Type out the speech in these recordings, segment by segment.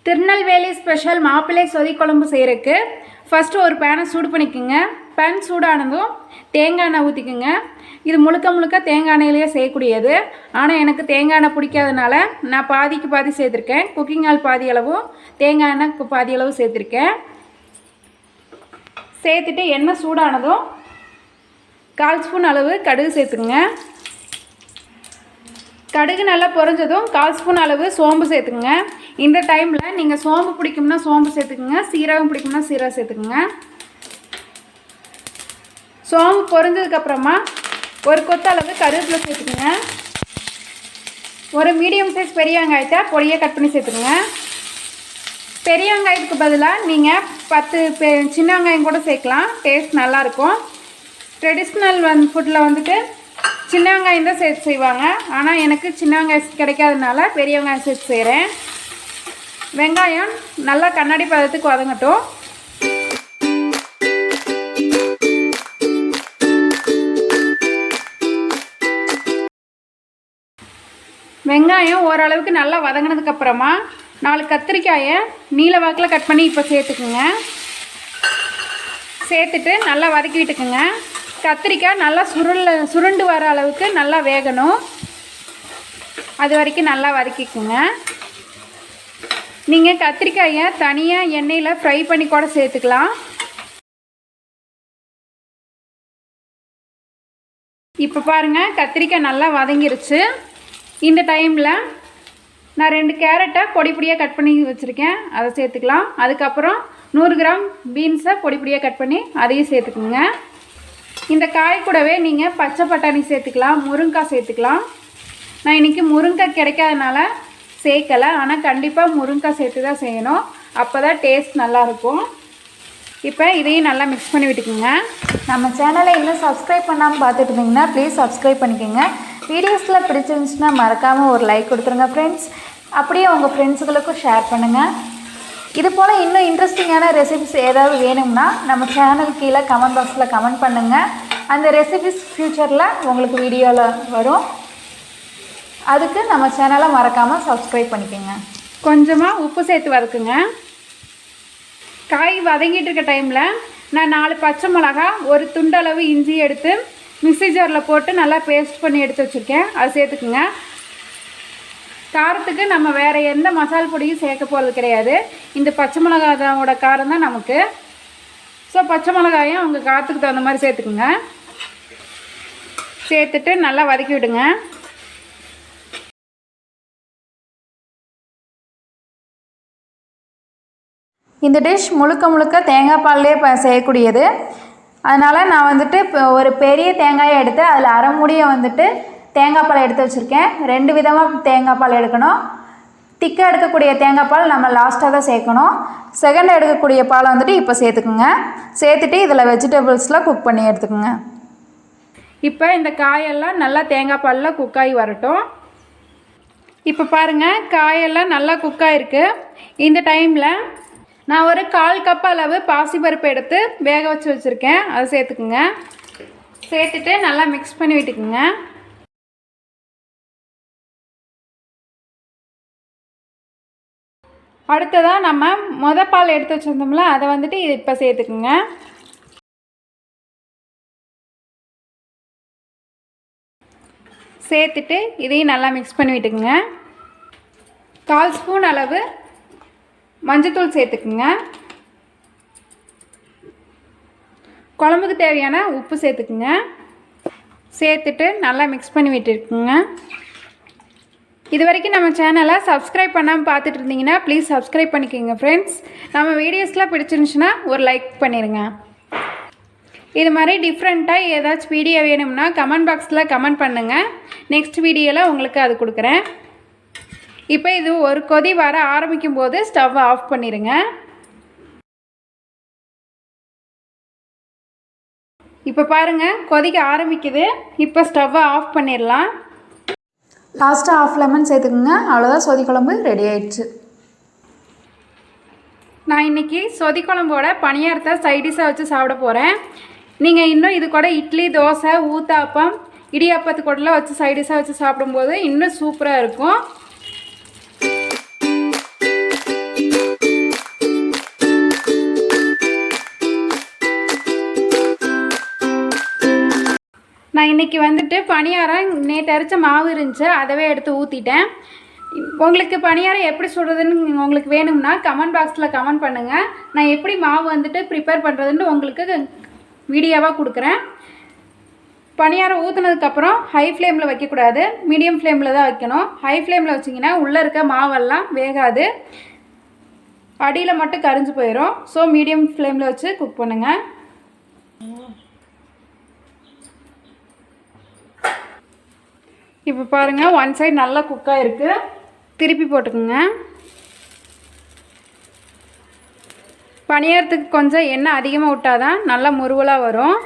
Tirunelveli special மாப்பிள்ளை சொதி குழம்பு செய்கிறதுக்கு ஃபஸ்ட்டு ஒரு பேனை சூடு பண்ணிக்கோங்க. பேன் சூடானதும் தேங்காய் எண்ணெய் ஊற்றிக்குங்க. இது முழுக்க தேங்காய் எண்ணெயிலேயே செய்யக்கூடியது. ஆனால் எனக்கு தேங்காய் எண்ணெய் பிடிக்காதனால நான் பாதிக்கு பாதி சேர்த்துருக்கேன். குக்கிங் ஆயில் பாதி அளவும் தேங்காய் எண்ணெய் பாதி அளவு சேர்த்துருக்கேன். சேர்த்துட்டு எண்ணெய் சூடானதும் 1/4 ஸ்பூன் அளவு கடுகு சேர்த்துக்குங்க. கடுகு நல்லா பொரிஞ்சதும் 1/4 ஸ்பூன் அளவு சோம்பு சேர்த்துக்குங்க. இந்த டைமில் நீங்கள் சோம்பு பிடிக்கும்னா சோம்பு சேர்த்துக்குங்க, சீரகம் பிடிக்கும்னா சீரகம் சேர்த்துக்குங்க. சோம்பு பொரிஞ்சதுக்கப்புறமா ஒரு கொத்த அளவு கருவேப்பிலை சேர்த்துக்குங்க. ஒரு மீடியம் சைஸ் பெரிய வெங்காயத்தை பொடியாக கட் பண்ணி சேர்த்துக்குங்க. பெரிய வெங்காயத்துக்கு பதிலாக நீங்கள் 10 சின்ன வெங்காயம் கூட சேர்க்கலாம், டேஸ்ட் நல்லாயிருக்கும். ட்ரெடிஷ்னல் ஃபுட்டில் வந்துட்டு சின்ன வெங்காயம் தான் சேர்த்து செய்வாங்க. ஆனால் எனக்கு சின்ன வெங்காயம் கிடைக்காதனால பெரிய வெங்காயம் சேர்த்து செய்கிறேன். வெங்காயம் நல்லா கண்ணாடி பதத்துக்கு வதங்கட்டும். வெங்காயம் ஓரளவுக்கு நல்லா வதங்கினதுக்கப்புறமா 4 கத்திரிக்காயை நீல வாக்கில் கட் பண்ணி இப்போ சேர்த்துக்குங்க. சேர்த்துட்டு நல்லா வதக்கி விட்டுக்குங்க. கத்திரிக்காய் நல்லா சுருண்டு வர அளவுக்கு நல்லா வேகணும். அது வரைக்கும் நல்லா வதக்கிக்குங்க. நீங்கள் கத்திரிக்காயை தனியாக எண்ணெயில் ஃப்ரை பண்ணி கூட சேர்த்துக்கலாம். இப்போ பாருங்கள், கத்திரிக்காய் நல்லா வதங்கிருச்சு. இந்த டைமில் நான் 2 கேரட்டை பொடியாக கட் பண்ணி வச்சுருக்கேன், அதை சேர்த்துக்கலாம். அதுக்கப்புறம் 100 கிராம் பீன்ஸை பொடியாக கட் பண்ணி அதையும் சேர்த்துக்குங்க. இந்த காய் கூடவே நீங்கள் பச்சை பட்டாணி சேர்த்துக்கலாம், முருங்கைக்காய் சேர்த்துக்கலாம். நான் இன்றைக்கி முருங்கைக்காய் கிடைக்காதனால சேர்க்கலை. ஆனால் கண்டிப்பாக முருங்கைக்காய் சேர்த்து தான் செய்யணும், அப்போ தான் டேஸ்ட் நல்லாயிருக்கும். இப்போ இதையும் நல்லா மிக்ஸ் பண்ணி விட்டுக்குங்க. நம்ம சேனலை இன்னும் சப்ஸ்கிரைப் பண்ணாமல் பார்த்துட்டு இருந்தீங்கன்னா ப்ளீஸ் சப்ஸ்கிரைப் பண்ணிக்கோங்க. வீடியோஸில் பிடிச்சிருந்துச்சுன்னா மறக்காமல் ஒரு லைக் கொடுத்துருங்க ஃப்ரெண்ட்ஸ். அப்படியே உங்கள் ஃப்ரெண்ட்ஸுகளுக்கும் ஷேர் பண்ணுங்கள். இது போல் இன்னும் இன்ட்ரெஸ்டிங்கான ரெசிபிஸ் ஏதாவது வேணும்னா நம்ம சேனல் கீழே கமெண்ட் பாக்ஸில் கமெண்ட் பண்ணுங்கள். அந்த ரெசிபிஸ் ஃப்யூச்சரில் உங்களுக்கு வீடியோவில் வரும். அதுக்கு நம்ம சேனலை மறக்காமல் சப்ஸ்கிரைப் பண்ணிக்கோங்க. கொஞ்சமாக உப்பு சேர்த்து வதக்குங்க. காய் வதங்கிட்டு இருக்க டைமில் நான் 4 பச்சை மிளகா, ஒரு துண்டளவு இஞ்சி எடுத்து மிக்ஸி ஜாரில் போட்டு நல்லா பேஸ்ட் பண்ணி எடுத்து வச்சுருக்கேன், அதை சேர்த்துக்குங்க. காரத்துக்கு நம்ம வேறு எந்த மசாலா பொடியும் சேர்க்க போகிறது கிடையாது. இந்த பச்சை மிளகாயோட காரம் தான் நமக்கு. ஸோ பச்சை மிளகாயும் உங்கள் காரத்துக்கு தகுந்த மாதிரி சேர்த்துக்குங்க. சேர்த்துட்டு நல்லா வதக்கி விடுங்க. இந்த டிஷ் முழுக்க தேங்காய் பால்லே செய்யக்கூடியது. அதனால் நான் வந்துட்டு இப்போ ஒரு பெரிய தேங்காயை எடுத்து அதில் அரை மூடியை வந்துட்டு தேங்காய் பால் எடுத்து வச்சுருக்கேன். 2 விதமாக தேங்காய் பால் எடுக்கணும். திக்காக எடுக்கக்கூடிய தேங்காய் பால் நம்ம லாஸ்ட்டாக தான் சேர்க்கணும். செகண்டாக எடுக்கக்கூடிய பாலை வந்துட்டு இப்போ சேர்த்துக்குங்க. சேர்த்துட்டு இதில் வெஜிடபிள்ஸ்லாம் குக் பண்ணி எடுத்துக்கோங்க. இப்போ இந்த காயெல்லாம் நல்லா தேங்காய் பாலில் குக்காகி வரட்டும். இப்போ பாருங்கள், காயெல்லாம் நல்லா குக்காயிருக்கு. இந்த டைமில் நான் ஒரு 1/4 கப் அளவு பாசிப்பருப்பு எடுத்து வேக வச்சு வச்சுருக்கேன், அதை சேர்த்துக்குங்க. சேர்த்துட்டு நல்லா மிக்ஸ் பண்ணி விட்டுக்குங்க. அடுத்ததாக நம்ம பால் எடுத்து வச்சுருந்தோம்ல, அதை வந்துட்டு இது இப்போ சேர்த்துக்குங்க. சேர்த்துட்டு இதையும் நல்லா மிக்ஸ் பண்ணி விட்டுக்குங்க. 1/4 ஸ்பூன் அளவு மஞ்சத்தூள் சேர்த்துக்குங்க. குழம்புக்கு தேவையான உப்பு சேர்த்துக்குங்க. சேர்த்துட்டு நல்லா மிக்ஸ் பண்ணி விட்டுருக்குங்க. இது வரைக்கும் நம்ம சேனலை சப்ஸ்கிரைப் பண்ணாமல் பார்த்துட்டு இருந்தீங்கன்னா ப்ளீஸ் சப்ஸ்கிரைப் பண்ணிக்கோங்க ஃப்ரெண்ட்ஸ். நம்ம வீடியோஸ்லாம் பிடிச்சிருந்துச்சுன்னா ஒரு லைக் பண்ணிடுங்க. இது மாதிரி டிஃப்ரெண்ட்டாக ஏதாச்சும் வீடியோ வேணும்னா கமெண்ட் பாக்ஸில் கமெண்ட் பண்ணுங்கள். நெக்ஸ்ட் வீடியோவில் உங்களுக்கு அது கொடுக்குறேன். இப்போ இது ஒரு கொதி வர ஆரம்பிக்கும் போது ஸ்டவ்வை ஆஃப் பண்ணிடுங்க. இப்போ பாருங்கள், கொதிக்க ஆரம்பிக்குது. இப்போ ஸ்டவ்வை ஆஃப் பண்ணிடலாம். லாஸ்ட்டாக 1/2 லெமன் சேர்த்துக்குங்க. அவ்வளோதான், சொதி குழம்பு ரெடி ஆயிடுச்சு. நான் இன்றைக்கி சொதி குழம்போட பனியாரத்தை சைடிஷாக வச்சு சாப்பிட போகிறேன். நீங்கள் இன்னும் இது கூட இட்லி, தோசை, ஊத்தாப்பம், இடியாப்பத்து கூடலாம் வச்சு சைடிஷாக வச்சு சாப்பிடும்போது இன்னும் சூப்பராக இருக்கும். நான் இன்றைக்கி வந்துட்டு பணியாரம் நேற்று அரைச்ச மாவு இருந்துச்சு, அதவே எடுத்து ஊற்றிட்டேன். உங்களுக்கு பணியாரம் எப்படி சுடுறதுன்னு உங்களுக்கு வேணும்னா கமெண்ட் பாக்ஸில் கமெண்ட் பண்ணுங்கள். நான் எப்படி மாவு வந்துட்டு ப்ரிப்பேர் பண்ணுறதுன்னு உங்களுக்கு வீடியோவாக கொடுக்குறேன். பணியாரம் ஊற்றுனதுக்கப்புறம் ஹை ஃப்ளேமில் வைக்கக்கூடாது, மீடியம் ஃப்ளேமில் தான் வைக்கணும். ஹை ஃப்ளேமில் வச்சிங்கன்னா உள்ளே இருக்க மாவெல்லாம் வேகாது, அடியில் மட்டும் கரிஞ்சு போயிடும். ஸோ மீடியம் ஃப்ளேமில் வச்சு குக் பண்ணுங்கள். இப்போ பாருங்கள், ஒன் சைடு நல்லா குக்காக இருக்குது. திருப்பி போட்டுக்குங்க. பணியாரத்துக்கு கொஞ்சம் எண்ணெய் அதிகமாக விட்டால் தான் நல்லா முருவலாக வரும்.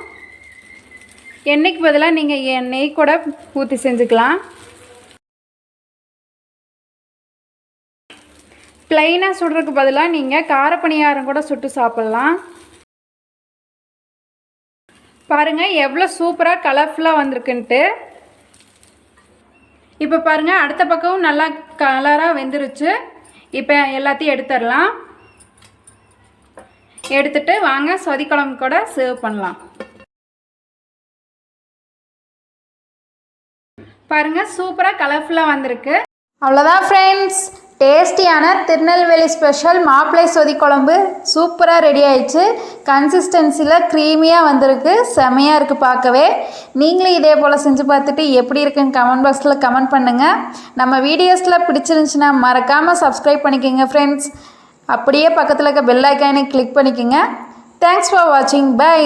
எண்ணெய்க்கு பதிலாக நீங்கள் நெய் கூட ஊற்றி செஞ்சுக்கலாம். ப்ளைனாக சுடுறதுக்கு பதிலாக நீங்கள் கார பணியாரம் கூட சுட்டு சாப்பிட்லாம். பாருங்கள் எவ்வளோ சூப்பராக கலர்ஃபுல்லாக வந்திருக்குன்ட்டு. இப்போ பாருங்கள், அடுத்த பக்கமும் நல்லா கலராக வெந்துருச்சு. இப்போ எல்லாத்தையும் எடுத்துடலாம். எடுத்துட்டு வாங்க சொதி குழம்பு கூட சர்வ் பண்ணலாம். பாருங்கள் சூப்பராக கலர்ஃபுல்லாக வந்திருக்கு. அவ்வளோதான் ஃப்ரெண்ட்ஸ், டேஸ்டியான திருநெல்வேலி ஸ்பெஷல் மாப்பிள்ளை சொதி குழம்பு சூப்பராக ரெடி ஆயிடுச்சு. கன்சிஸ்டன்சியில் க்ரீமியாக வந்திருக்கு, செமையாக இருக்குது பார்க்கவே. நீங்களும் இதே போல் செஞ்சு பார்த்துட்டு எப்படி இருக்குன்னு கமெண்ட் பாக்ஸில் கமெண்ட் பண்ணுங்கள். நம்ம வீடியோஸில் பிடிச்சிருந்துச்சுன்னா மறக்காமல் சப்ஸ்கிரைப் பண்ணிக்கோங்க ஃப்ரெண்ட்ஸ். அப்படியே பக்கத்தில் இருக்க பெல் ஐக்கானை கிளிக் பண்ணிக்கோங்க. தேங்க்ஸ் ஃபார் வாட்சிங். பை.